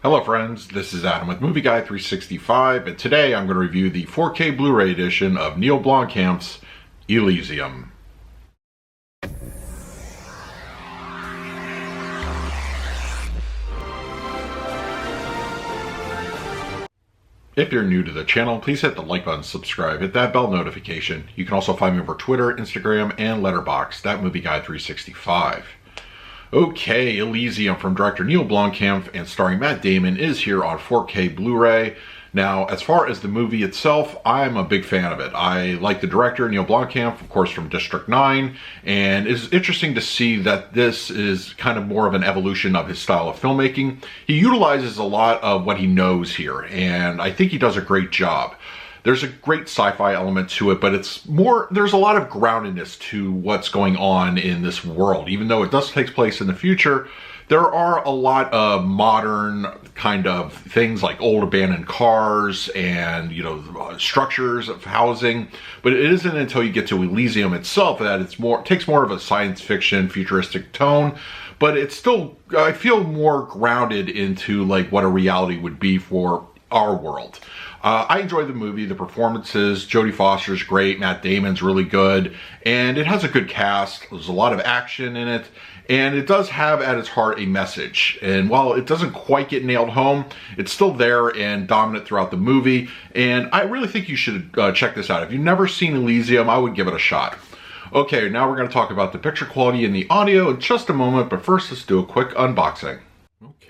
Hello friends, this is Adam with Movie Guy 365, and today I'm going to review the 4K Blu-ray edition of Neil Blomkamp's Elysium. If you're new to the channel, please hit the like button, subscribe, hit that bell notification. You can also find me over Twitter, Instagram, and Letterboxd, that Movie Guy 365. Okay, Elysium from director Neil Blomkamp and starring Matt Damon is here on 4K Blu-ray. Now, as far as the movie itself, I'm a big fan of it. I like the director, Neil Blomkamp, of course, from District 9, and it's interesting to see that this is kind of more of an evolution of his style of filmmaking. He utilizes a lot of what he knows here, and I think he does a great job. There's a great sci-fi element to it, but there's a lot of groundedness to what's going on in this world. Even though it does take place in the future, there are a lot of modern kind of things like old abandoned cars and, structures of housing. But it isn't until you get to Elysium itself that it takes more of a science fiction futuristic tone. But it's still, I feel, more grounded into like what a reality would be for our world. I enjoyed the movie, the performances. Jodie Foster's great, Matt Damon's really good, and it has a good cast. There's a lot of action in it, and it does have at its heart a message. And while it doesn't quite get nailed home, it's still there and dominant throughout the movie, and I really think you should check this out. If you've never seen Elysium, I would give it a shot. Okay, now we're going to talk about the picture quality and the audio in just a moment, but first let's do a quick unboxing.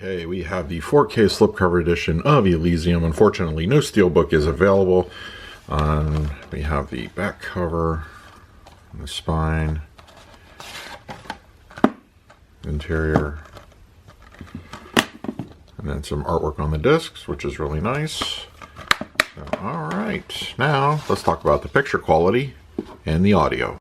Okay, we have the 4K slipcover edition of Elysium. Unfortunately, no steelbook is available. We have the back cover, the spine, interior, and then some artwork on the discs, which is really nice. So, all right, now let's talk about the picture quality and the audio.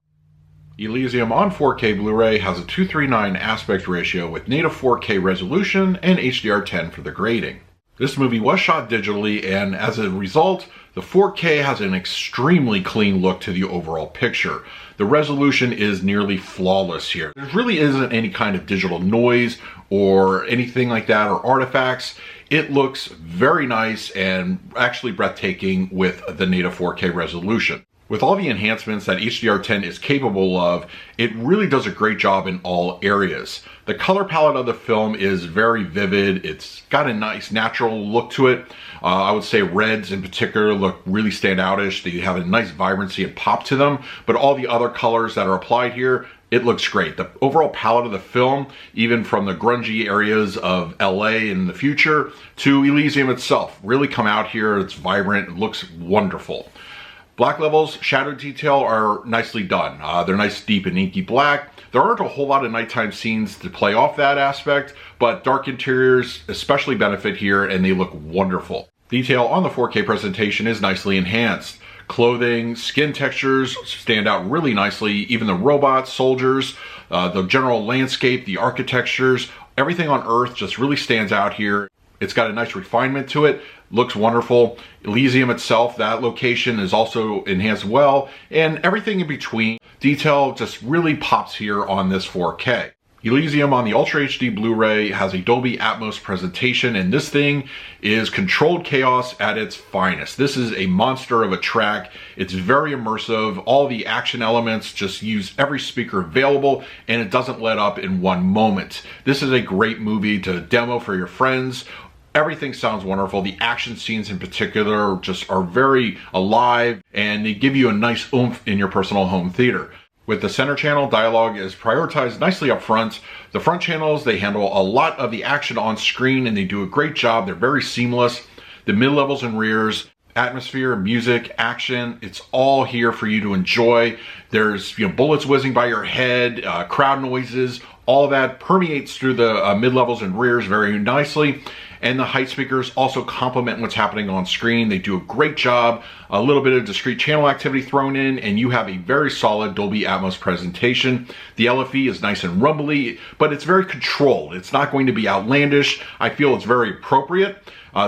Elysium on 4K Blu-ray has a 2:3:9 aspect ratio with native 4K resolution and HDR10 for the grading. This movie was shot digitally, and as a result, the 4K has an extremely clean look to the overall picture. The resolution is nearly flawless here. There really isn't any kind of digital noise or anything like that or artifacts. It looks very nice and actually breathtaking with the native 4K resolution. With all the enhancements that HDR10 is capable of, it really does a great job in all areas. The color palette of the film is very vivid. It's got a nice natural look to it. I would say reds in particular look really standoutish. They have a nice vibrancy and pop to them, but all the other colors that are applied here, it looks great. The overall palette of the film, even from the grungy areas of LA in the future to Elysium itself, really come out here. It's vibrant, it looks wonderful. Black levels, shadow detail are nicely done. They're nice, deep, and inky black. There aren't a whole lot of nighttime scenes to play off that aspect, but dark interiors especially benefit here, and they look wonderful. Detail on the 4K presentation is nicely enhanced. Clothing, skin textures stand out really nicely. Even the robots, soldiers, the general landscape, the architectures, everything on Earth just really stands out here. It's got a nice refinement to it, looks wonderful. Elysium itself, that location is also enhanced well, and everything in between. Detail just really pops here on this 4K. Elysium on the Ultra HD Blu-ray has a Dolby Atmos presentation, and this thing is controlled chaos at its finest. This is a monster of a track. It's very immersive. All the action elements just use every speaker available, and it doesn't let up in one moment. This is a great movie to demo for your friends. Everything sounds wonderful. The action scenes in particular just are very alive, and they give you a nice oomph in your personal home theater. With the center channel, dialogue is prioritized nicely up front. The front channels, they handle a lot of the action on screen, and they do a great job. They're very seamless. The mid-levels and rears, atmosphere, music, action, it's all here for you to enjoy. There's bullets whizzing by your head, crowd noises, all that permeates through the mid-levels and rears very nicely. And the height speakers also complement what's happening on screen. They do a great job. A little bit of discrete channel activity thrown in, and you have a very solid Dolby Atmos presentation. The LFE is nice and rumbly, but it's very controlled. It's not going to be outlandish. I feel it's very appropriate.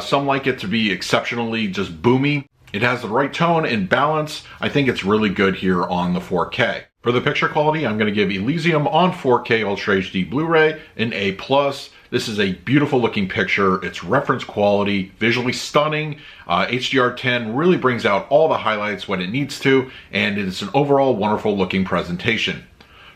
Some like it to be exceptionally just boomy. It has the right tone and balance. I think it's really good here on the 4K. For the picture quality, I'm going to give Elysium on 4K Ultra HD Blu-ray an A+. This is a beautiful looking picture. It's reference quality, visually stunning. HDR10 really brings out all the highlights when it needs to, and it is an overall wonderful looking presentation.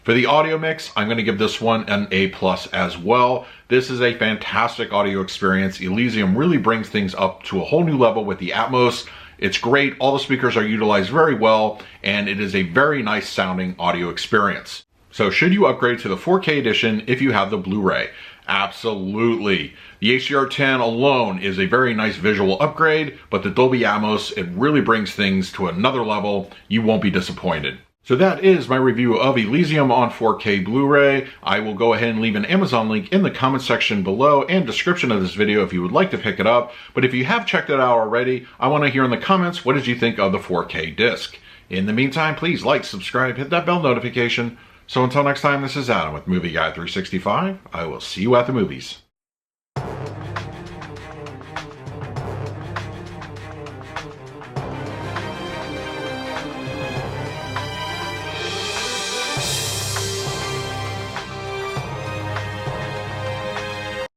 For the audio mix, I'm going to give this one an A+ as well. This is a fantastic audio experience. Elysium really brings things up to a whole new level with the Atmos. It's great. All the speakers are utilized very well, and it is a very nice sounding audio experience. So should you upgrade to the 4K edition if you have the Blu-ray? Absolutely. The HDR10 alone is a very nice visual upgrade, but the Dolby Atmos, it really brings things to another level. You won't be disappointed. So that is my review of Elysium on 4K Blu-ray. I will go ahead and leave an Amazon link in the comment section below and description of this video if you would like to pick it up. But if you have checked it out already, I want to hear in the comments, what did you think of the 4K disc? In the meantime, please like, subscribe, hit that bell notification. So until next time, this is Adam with Movie Guy 365. I will see you at the movies.